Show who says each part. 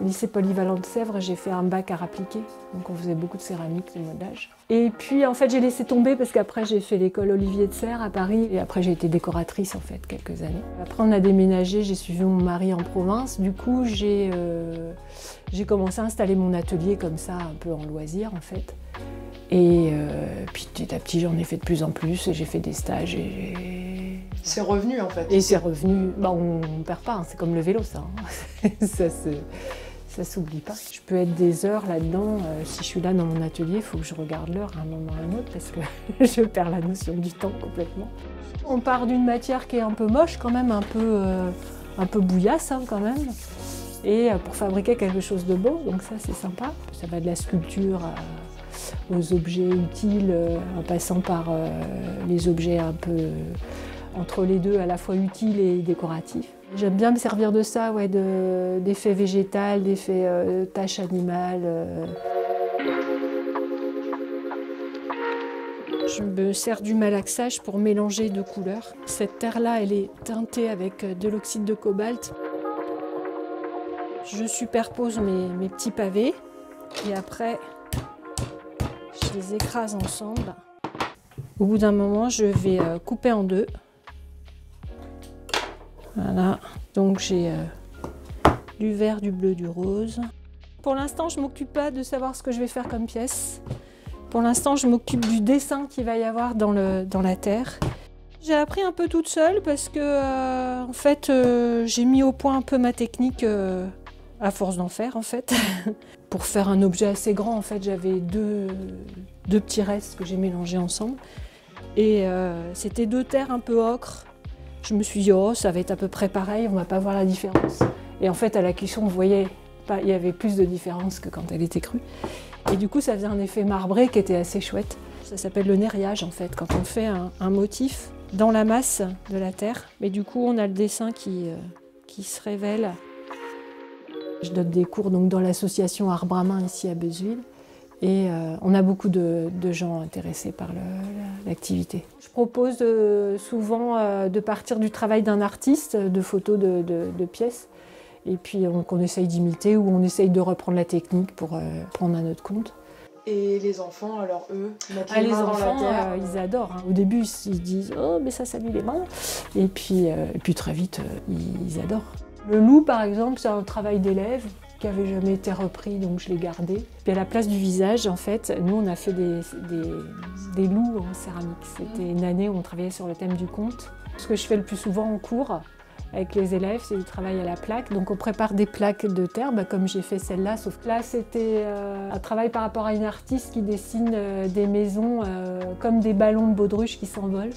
Speaker 1: lycée polyvalent de Sèvres, j'ai fait un bac art appliqué, donc on faisait beaucoup de céramique, de modelage. Et puis en fait j'ai laissé tomber parce qu'après j'ai fait l'école Olivier de Serres à Paris et après j'ai été décoratrice en fait quelques années. Après on a déménagé, j'ai suivi mon mari en province, du coup j'ai commencé à installer mon atelier comme ça, un peu en loisir en fait. Et puis petit à petit j'en ai fait de plus en plus, j'ai fait des stages et
Speaker 2: c'est revenu en fait.
Speaker 1: Et c'est revenu, bah, on ne perd pas, hein. C'est comme le vélo ça. Hein. Ça s'oublie pas. Je peux être des heures là-dedans. Si je suis là dans mon atelier, il faut que je regarde l'heure à un moment ou à un autre parce que je perds la notion du temps complètement. On part d'une matière qui est un peu moche quand même, un peu bouillasse hein, quand même. Et pour fabriquer quelque chose de beau, donc ça c'est sympa. Ça va de la sculpture aux objets utiles, en passant par les objets un peu entre les deux, à la fois utiles et décoratifs. J'aime bien me servir de ça, ouais, d'effets végétales, d'effets taches animales. Je me sers du malaxage pour mélanger deux couleurs. Cette terre-là, elle est teintée avec de l'oxyde de cobalt. Je superpose mes petits pavés et après, je les écrase ensemble. Au bout d'un moment, je vais couper en deux. Voilà, donc j'ai du vert, du bleu, du rose. Pour l'instant, je ne m'occupe pas de savoir ce que je vais faire comme pièce. Pour l'instant, je m'occupe du dessin qu'il va y avoir dans la terre. J'ai appris un peu toute seule parce que, en fait, j'ai mis au point un peu ma technique à force d'en faire, en fait. Pour faire un objet assez grand, en fait, j'avais deux petits restes que j'ai mélangés ensemble. Et c'était deux terres un peu ocre. Je me suis dit, oh, ça va être à peu près pareil, on ne va pas voir la différence. Et en fait, à la cuisson, on voyait, il y avait plus de différence que quand elle était crue. Et du coup, ça faisait un effet marbré qui était assez chouette. Ça s'appelle le nerriage, en fait, quand on fait un motif dans la masse de la terre. Mais du coup, on a le dessin qui se révèle. Je donne des cours donc, dans l'association Arbre à Main ici à Beuzeville. Et on a beaucoup de gens intéressés par l'activité. Je propose souvent de partir du travail d'un artiste, de photos de pièces, et puis qu'on essaye d'imiter ou on essaye de reprendre la technique pour prendre à notre compte.
Speaker 2: Et les enfants, alors eux, mettent les
Speaker 1: les
Speaker 2: mains
Speaker 1: enfants,
Speaker 2: dans la terre.
Speaker 1: ils adorent. Hein. Au début, ils disent « Oh, mais ça salue les mains !» Et puis très vite, ils adorent. Le loup, par exemple, c'est un travail d'élève qui n'avait jamais été repris, donc je l'ai gardé. Puis à la place du visage, en fait, nous on a fait des loups en céramique. C'était une année où on travaillait sur le thème du conte. Ce que je fais le plus souvent en cours avec les élèves, c'est du travail à la plaque. Donc on prépare des plaques de terre, comme j'ai fait celle-là, sauf que là c'était un travail par rapport à une artiste qui dessine des maisons comme des ballons de baudruche qui s'envolent.